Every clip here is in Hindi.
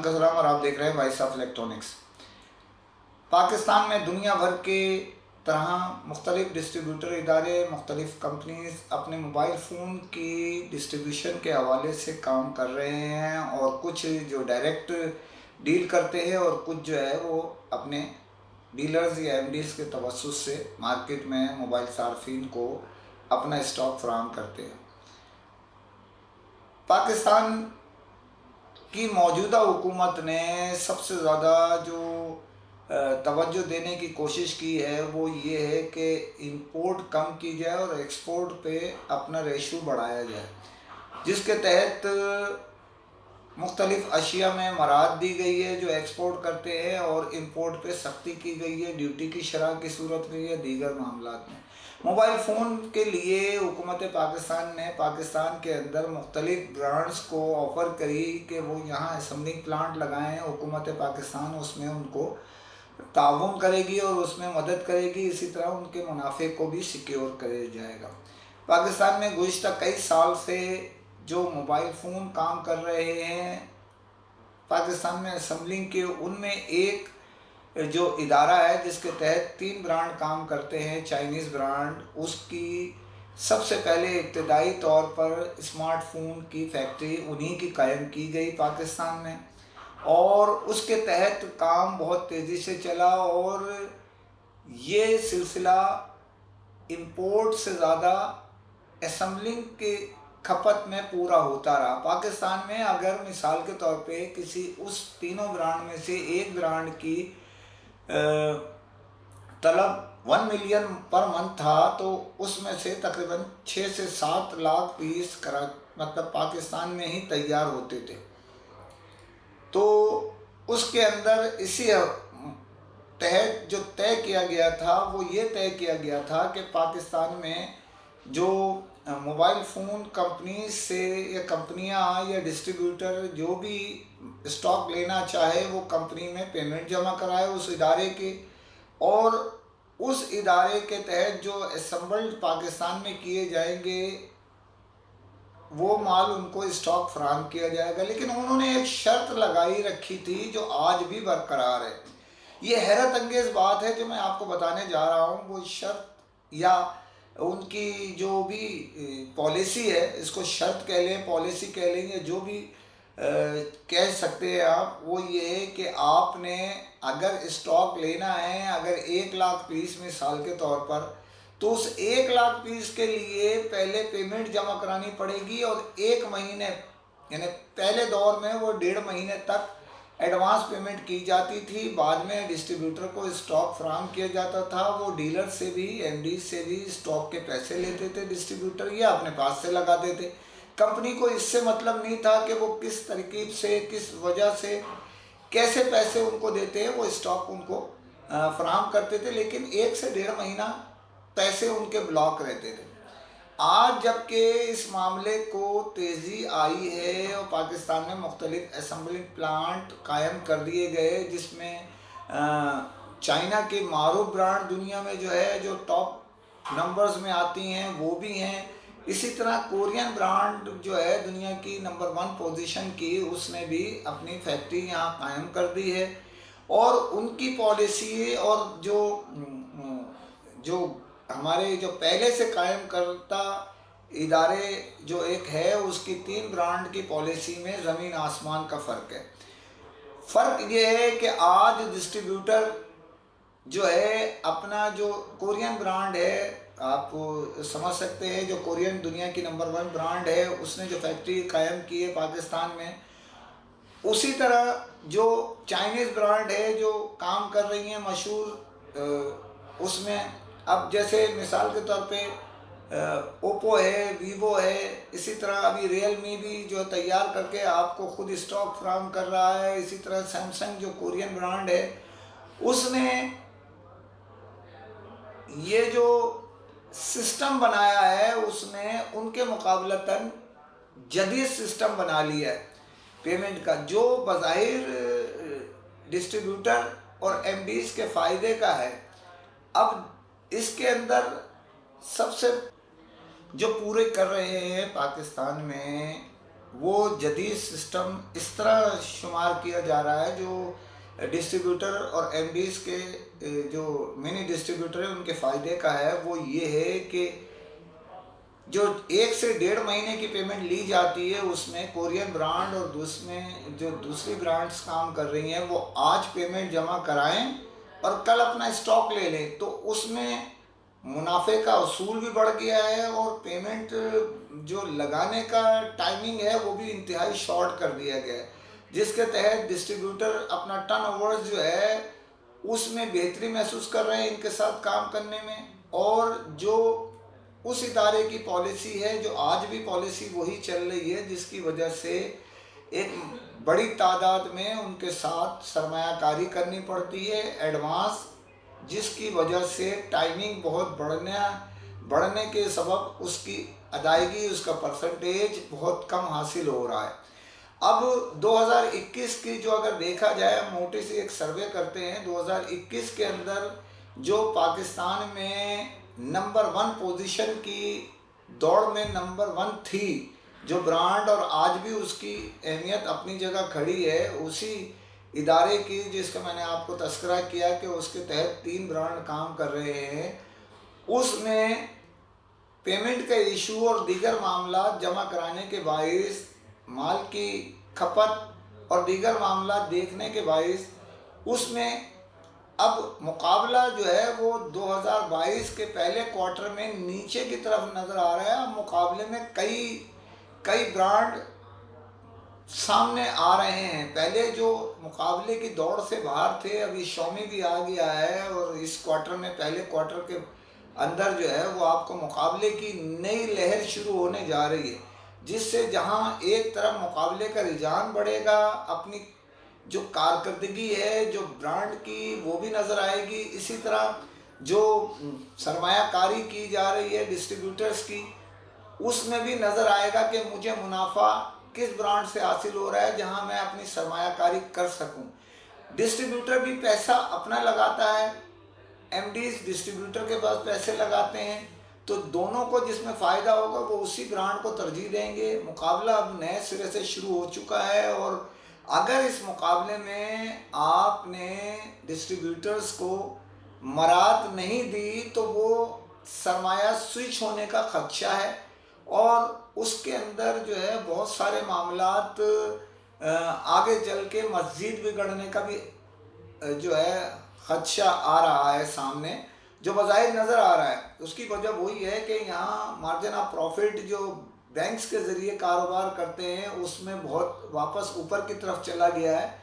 पाकिस्तान का सलाम और आप देख रहे हैं वॉइस ऑफ इलेक्ट्रॉनिक्स। पाकिस्तान में दुनिया भर के तरह मुख्तलिफ डिस्ट्रीब्यूटर इदारे, मुख्तलिफ कंपनीज अपने मोबाइल फ़ोन की डिस्ट्रीब्यूशन के हवाले से काम कर रहे हैं और कुछ जो डायरेक्ट डील करते हैं और कुछ जो है वो अपने डीलर्स या एमडीज़ के तवस्सुस से मार्केट में मोबाइल सार्फिन को अपना स्टॉक फराहम करते हैं। पाकिस्तान की मौजूदा हुकूमत ने सबसे ज़्यादा जो तवज्जो देने की कोशिश की है वो ये है कि इंपोर्ट कम की जाए और एक्सपोर्ट पे अपना रेशो बढ़ाया जाए, जिसके तहत मुख्तलिफ़ अशिया में मराहत दी गई है जो एक्सपोर्ट करते हैं और इंपोर्ट पे सख्ती की गई है ड्यूटी की शरह की सूरत में या दीगर मामलात में। मोबाइल फ़ोन के लिए हुकूमत पाकिस्तान ने पाकिस्तान के अंदर मुख्तलिफ़ ब्रांड्स को ऑफ़र करी कि वो यहाँ असम्बलिंग प्लांट लगाएँ। हुकूमत पाकिस्तान उसमें उनको ताउन करेगी और उसमें मदद करेगी, इसी तरह उनके मुनाफे को भी सिक्योर करे जाएगा। पाकिस्तान में गुज़िश्ता कई साल से जो मोबाइल फ़ोन काम कर रहे हैं पाकिस्तान में असम्बलिंग के, उनमें एक जो इदारा है जिसके तहत 3 ब्रांड काम करते हैं चाइनीज़ ब्रांड, उसकी सबसे पहले इब्तदाई तौर पर स्मार्टफोन की फैक्ट्री उन्हीं की कायम की गई पाकिस्तान में और उसके तहत काम बहुत तेज़ी से चला और ये सिलसिला इंपोर्ट से ज़्यादा असम्बलिंग के खपत में पूरा होता रहा। पाकिस्तान में अगर मिसाल के तौर पे किसी उस तीनों ब्रांड में से एक ब्रांड की तलब 1 मिलियन पर मंथ था तो उसमें से तकरीबन 6 से 7 लाख पीस मतलब पाकिस्तान में ही तैयार होते थे। तो उसके अंदर इसी तहत जो तय किया गया था वो ये तय किया गया था कि पाकिस्तान में जो मोबाइल फ़ोन कंपनी से या कंपनियां या डिस्ट्रीब्यूटर जो भी स्टॉक लेना चाहे वो कंपनी में पेमेंट जमा कराए उस इदारे के, और उस इदारे के तहत जो असम्बल्ड पाकिस्तान में किए जाएंगे वो माल उनको स्टॉक फराहम किया जाएगा। लेकिन उन्होंने एक शर्त लगाई रखी थी जो आज भी बरकरार है। ये हैरत अंगेज़ बात है जो मैं आपको बताने जा रहा हूँ। वो शर्त या उनकी जो भी पॉलिसी है, इसको शर्त कह लें, पॉलिसी कह लें, या जो भी कह सकते हैं आप, वो ये है कि आपने अगर स्टॉक लेना है अगर 1 लाख पीस मिसाल के तौर पर, तो उस 1 लाख पीस के लिए पहले पेमेंट जमा करानी पड़ेगी और 1 महीने यानी पहले दौर में वो 1.5 महीने तक एडवांस पेमेंट की जाती थी। बाद में डिस्ट्रीब्यूटर को स्टॉक फराहम किया जाता था, वो डीलर से भी एमडी से भी स्टॉक के पैसे लेते थे डिस्ट्रीब्यूटर या अपने पास से लगाते थे। कंपनी को इससे मतलब नहीं था कि वो किस तरकीब से, किस वजह से, कैसे पैसे उनको देते हैं, वो स्टॉक उनको फराहम करते थे, लेकिन 1 से 1.5 महीना पैसे उनके ब्लॉक रहते थे। आज जबकि इस मामले को तेज़ी आई है और पाकिस्तान में मुख्तलिफ असम्बलिंग प्लांट कायम कर दिए गए, जिसमें चाइना के मारूफ ब्रांड दुनिया में जो है जो टॉप नंबर्स में आती हैं वो भी हैं। इसी तरह कोरियन ब्रांड जो है दुनिया की नंबर 1 पोजीशन की, उसने भी अपनी फैक्ट्री यहाँ कायम कर दी है और उनकी पॉलिसी और जो हमारे जो पहले से कायम करता इदारे जो एक है उसकी 3 ब्रांड की पॉलिसी में ज़मीन आसमान का फ़र्क है। फ़र्क ये है कि आज डिस्ट्रीब्यूटर जो है अपना जो कोरियन ब्रांड है, आप समझ सकते हैं, जो कोरियन दुनिया की नंबर 1 ब्रांड है, उसने जो फैक्ट्री कायम की है पाकिस्तान में, उसी तरह जो चाइनीज़ ब्रांड है जो काम कर रही हैं मशहूर, उसमें अब जैसे मिसाल के तौर पे ओप्पो है, वीवो है, इसी तरह अभी रियलमी भी जो तैयार करके आपको खुद स्टॉक फराहम कर रहा है। इसी तरह सैमसंग जो कोरियन ब्रांड है उसने ये जो सिस्टम बनाया है उसने उनके मुकाबलतन जदीद सिस्टम बना लिया है पेमेंट का, जो बज़ाहिर डिस्ट्रीब्यूटर और एमडीज़ के फ़ायदे का है। अब इसके अंदर सबसे जो पूरे कर रहे हैं पाकिस्तान में वो जदीद सिस्टम इस तरह शुमार किया जा रहा है, जो डिस्ट्रीब्यूटर और एमडीज के जो मिनी डिस्ट्रीब्यूटर है उनके फ़ायदे का है। वो ये है कि जो 1 से 1.5 महीने की पेमेंट ली जाती है उसमें कोरियन ब्रांड और उसमें जो दूसरी ब्रांड्स काम कर रही हैं वो आज पेमेंट जमा कराएं और कल अपना स्टॉक ले लें, तो उसमें मुनाफे का उसूल भी बढ़ गया है और पेमेंट जो लगाने का टाइमिंग है वो भी इंतहाई शॉर्ट कर दिया गया है, जिसके तहत डिस्ट्रीब्यूटर अपना टर्नओवर्स जो है उसमें बेहतरी महसूस कर रहे हैं इनके साथ काम करने में। और जो उस इदारे की पॉलिसी है, जो आज भी पॉलिसी वही चल रही है, जिसकी वजह से एक बड़ी तादाद में उनके साथ सरमायाकारी करनी पड़ती है एडवांस, जिसकी वजह से टाइमिंग बहुत बढ़ने के सबब उसकी अदायगी, उसका परसेंटेज बहुत कम हासिल हो रहा है। अब 2021 की जो अगर देखा जाए, मोटे से एक सर्वे करते हैं 2021 के अंदर जो पाकिस्तान में नंबर 1 पोजीशन की दौड़ में नंबर 1 थी जो ब्रांड, और आज भी उसकी अहमियत अपनी जगह खड़ी है, उसी इदारे की जिसका मैंने आपको तस्करा किया कि उसके तहत 3 ब्रांड काम कर रहे हैं, उसमें पेमेंट का इशू और दीगर मामला जमा कराने के बाइस, माल की खपत और दीगर मामला देखने के बाइस उसमें अब मुकाबला जो है वो 2022 के पहले क्वार्टर में नीचे की तरफ नज़र आ रहा है। मुकाबले में कई ब्रांड सामने आ रहे हैं। पहले जो मुकाबले की दौड़ से बाहर थे, अभी शॉमी भी आ गया है और इस क्वार्टर में, पहले क्वार्टर के अंदर जो है वो आपको मुकाबले की नई लहर शुरू होने जा रही है, जिससे जहां एक तरफ मुकाबले का रुझान बढ़ेगा, अपनी जो कारकर्दगी है जो ब्रांड की वो भी नज़र आएगी, इसी तरह जो सरमायाकारी की जा रही है डिस्ट्रीब्यूटर्स की उसमें भी नज़र आएगा कि मुझे मुनाफा किस ब्रांड से हासिल हो रहा है जहां मैं अपनी सरमायाकारी कर सकूं। डिस्ट्रीब्यूटर भी पैसा अपना लगाता है, एमडीज डिस्ट्रीब्यूटर के पास पैसे लगाते हैं, तो दोनों को जिसमें फ़ायदा होगा वो उसी ब्रांड को तरजीह देंगे। मुकाबला अब नए सिरे से शुरू हो चुका है और अगर इस मुकाबले में आपने डिस्ट्रीब्यूटर्स को मराद नहीं दी तो वो सरमाया स्विच होने का खदशा है और उसके अंदर जो है बहुत सारे मामलात आगे चल के मज़ीद बिगड़ने का भी जो है खदशा आ रहा है सामने, जो बज़ाहिर नज़र आ रहा है। उसकी वजह वही है कि यहाँ मार्जिन ऑफ प्रॉफिट जो बैंक्स के ज़रिए कारोबार करते हैं उसमें बहुत वापस ऊपर की तरफ चला गया है,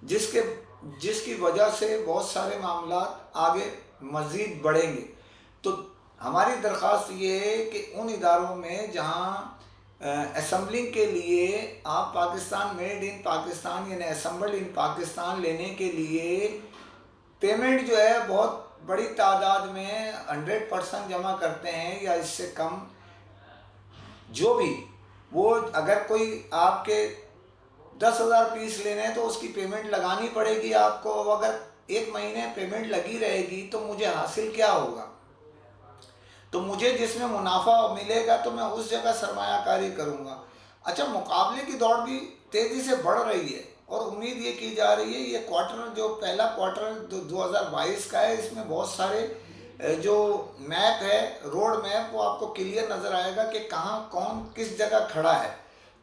जिसकी वजह से बहुत सारे मामला आगे मज़ीद बढ़ेंगे। तो हमारी दरख्वास्त ये है कि उन इदारों में जहाँ असेंबलिंग के लिए आप पाकिस्तान मेड इन पाकिस्तान यानी असेंबल्ड इन पाकिस्तान लेने के लिए पेमेंट जो है बहुत बड़ी तादाद में 100% जमा करते हैं या इससे कम, जो भी वो अगर कोई आपके 10,000 पीस लेने हैं तो उसकी पेमेंट लगानी पड़ेगी आपको। अगर 1 महीने पेमेंट लगी रहेगी तो मुझे हासिल क्या होगा, तो मुझे जिसमें मुनाफा मिलेगा तो मैं उस जगह सरमायाकारी करूँगा। अच्छा, मुकाबले की दौड़ भी तेज़ी से बढ़ रही है और उम्मीद ये की जा रही है ये क्वार्टर जो पहला क्वार्टर 2022 का है इसमें बहुत सारे जो मैप है, रोड मैप, वो आपको क्लियर नज़र आएगा कि कहाँ कौन किस जगह खड़ा है।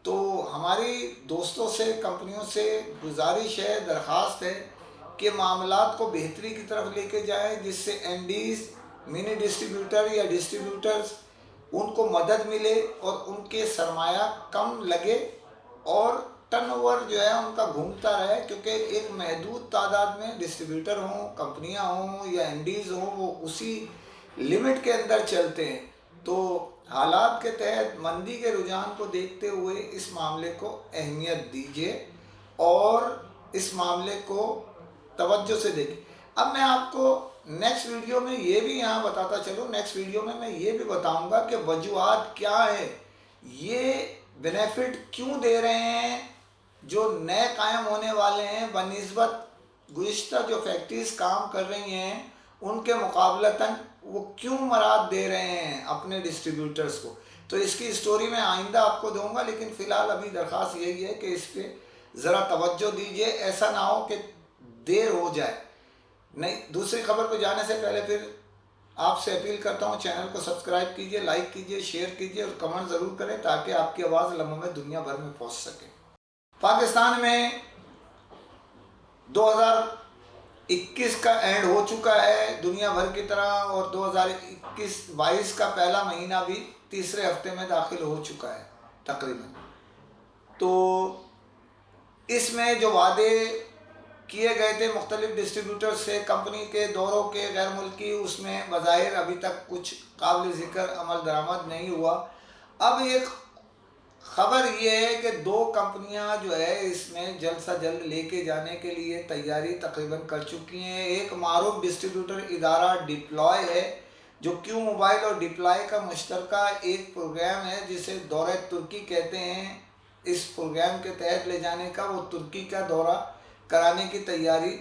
तो हमारी दोस्तों से, कंपनियों से गुजारिश है, दरख्वास्त है कि मामलात को बेहतरी की तरफ लेके जाएं, जिससे एमडीज, मिनी डिस्ट्रीब्यूटर या डिस्ट्रीब्यूटर्स उनको मदद मिले और उनके सरमाया कम लगे और टर्नओवर जो है उनका घूमता रहे, क्योंकि एक महदूद तादाद में डिस्ट्रीब्यूटर हों, कंपनियां हों या एमडीज हों, वो उसी लिमिट के अंदर चलते हैं। तो हालात के तहत मंदी के रुझान को देखते हुए इस मामले को अहमियत दीजिए और इस मामले को तवज्जो से देखिए। अब मैं आपको नेक्स्ट वीडियो में ये भी यहाँ बताता चलूँ, नेक्स्ट वीडियो में मैं ये भी बताऊँगा कि वजूहात क्या है, ये बेनिफिट क्यों दे रहे हैं जो नए कायम होने वाले हैं बनिस्बत गुज़िश्ता जो फैक्ट्रीज काम कर रही हैं उनके मुकाबलतन, वो क्यों मराद दे रहे हैं अपने डिस्ट्रीब्यूटर्स को। तो इसकी स्टोरी मैं आइंदा आपको दूंगा, लेकिन फ़िलहाल अभी दरख्वास्त यही है कि इस पर ज़रा तवज्जो दीजिए, ऐसा ना हो कि देर हो जाए। नहीं, दूसरी खबर पर जाने से पहले फिर आपसे अपील करता हूँ, चैनल को सब्सक्राइब कीजिए, लाइक कीजिए, शेयर कीजिए और कमेंट ज़रूर करें ताकि आपकी आवाज़ लम्हों में दुनिया भर में पहुँच सके। पाकिस्तान में 2021 का एंड हो चुका है दुनिया भर की तरह, और 2021-22 का पहला महीना भी तीसरे हफ्ते में दाखिल हो चुका है तकरीबन। तो इसमें जो वादे किए गए थे मुख्तलिफ डिस्ट्रीब्यूटर से कंपनी के दौरों के गैर मुल्की, उसमें बज़ाहिर अभी तक कुछ काबिल ज़िक्र अमल दरामद नहीं हुआ। अब एक ख़बर ये है कि 2 कंपनियां जो है इसमें जल्द से जल्द लेके जाने के लिए तैयारी तकरीबन कर चुकी हैं। एक मारूफ डिस्ट्रीब्यूटर इदारा डिप्लॉय है, जो क्यू मोबाइल और डिप्लॉय का मुश्तरका एक प्रोग्राम है जिसे दौरा तुर्की कहते हैं। इस प्रोग्राम के तहत ले जाने का, वो तुर्की का दौरा कराने की तैयारी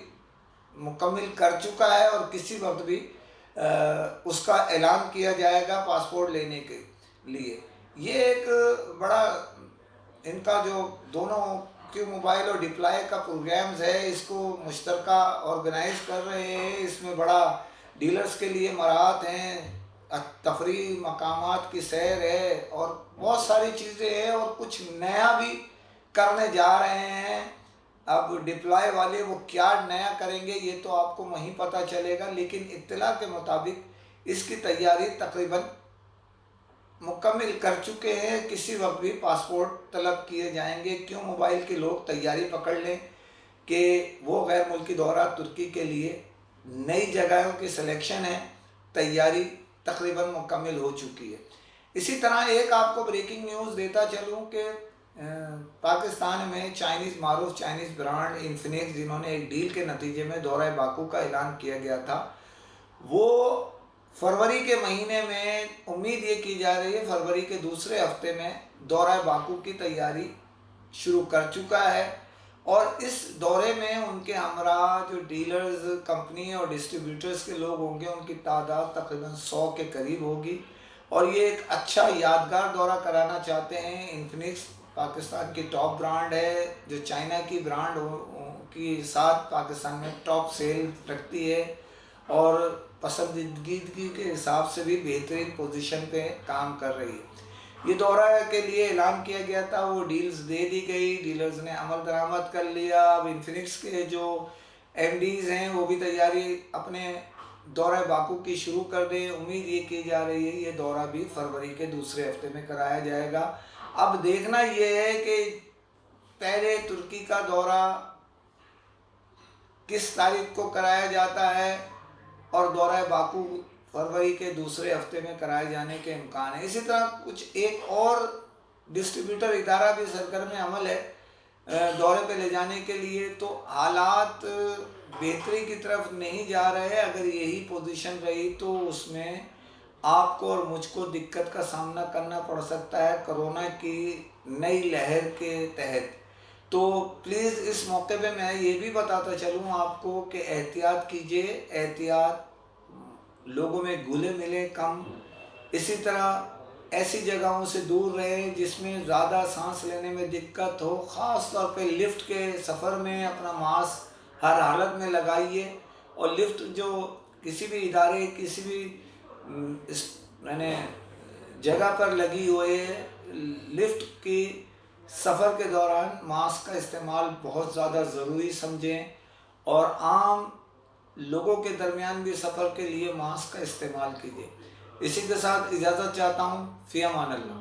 मुकम्मल कर चुका है और किसी वक्त भी उसका ऐलान किया जाएगा पासपोर्ट लेने के लिए। ये एक बड़ा इनका जो दोनों क्यू मोबाइल और डिप्लॉय का प्रोग्राम्स है, इसको मुश्तरका ऑर्गेनाइज कर रहे हैं। इसमें बड़ा डीलर्स के लिए मराहत हैं, तफरी मकामात की सैर है और बहुत सारी चीज़ें हैं, और कुछ नया भी करने जा रहे हैं। अब डिप्लॉय वाले वो क्या नया करेंगे ये तो आपको वहीं पता चलेगा, लेकिन इत्तला के मुताबिक इसकी तैयारी तकरीबन मुकम्मल कर चुके हैं। किसी वक्त भी पासपोर्ट तलब किए जाएंगे। क्यों मोबाइल के लोग तैयारी पकड़ लें कि वो गैर मुल्की दौरा तुर्की के लिए नई जगहों की सिलेक्शन है, तैयारी तकरीबन मुकम्मल हो चुकी है। इसी तरह एक आपको ब्रेकिंग न्यूज़ देता चलूँ कि पाकिस्तान में मारूफ चाइनीज़ ब्रांड इन्फिनिक्स, जिन्होंने एक डील के नतीजे में दौरा बाकू का ऐलान किया गया था, वो फरवरी के महीने में उम्मीद ये की जा रही है फरवरी के दूसरे हफ्ते में दौरा बाकू की तैयारी शुरू कर चुका है। और इस दौरे में उनके हमरा जो डीलर्स, कंपनी और डिस्ट्रीब्यूटर्स के लोग होंगे, उनकी तादाद तकरीबन 100 के करीब होगी। और ये एक अच्छा यादगार दौरा कराना चाहते हैं। इन्फिनिक्स पाकिस्तान की टॉप ब्रांड है, जो चाइना की ब्रांड के साथ पाकिस्तान में टॉप सेल रखती है और पसंदीदगी के हिसाब से भी बेहतरीन पोजीशन पे काम कर रही है। ये दौरा के लिए ऐलान किया गया था, वो डील्स दे दी गई, डीलर्स ने अमल दरामद कर लिया। अब इन्फिनिक्स के जो एमडीज़ हैं वो भी तैयारी अपने दौरा बाकू की शुरू कर दें। उम्मीद ये की जा रही है ये दौरा भी फरवरी के दूसरे हफ्ते में कराया जाएगा। अब देखना ये है कि पहले तुर्की का दौरा किस तारीख को कराया जाता है और दौरा बाकू फरवरी के दूसरे हफ्ते में कराए जाने के इम्कान है। इसी तरह कुछ एक और डिस्ट्रीब्यूटर इदारा भी सरगर्म अमल है दौरे पे ले जाने के लिए। तो हालात बेहतरी की तरफ नहीं जा रहे। अगर यही पोजीशन रही तो उसमें आपको और मुझको दिक्कत का सामना करना पड़ सकता है कोरोना की नई लहर के तहत। तो प्लीज़ इस मौके पे मैं ये भी बताता चलूँ आपको कि एहतियात कीजिए, एहतियात, लोगों में घुले मिले कम। इसी तरह ऐसी जगहों से दूर रहें जिसमें ज़्यादा सांस लेने में दिक्कत हो। ख़ास तौर पे लिफ्ट के सफ़र में अपना मास्क हर हालत में लगाइए। और लिफ्ट जो किसी भी इदारे, किसी भी मैंने जगह पर लगी हुई है, लिफ्ट की सफ़र के दौरान मास्क का इस्तेमाल बहुत ज़्यादा ज़रूरी समझें। और आम लोगों के दरमियान भी सफ़र के लिए मास्क का इस्तेमाल कीजिए। इसी के साथ इजाज़त चाहता हूँ। फ़ी अमान अल्लाह।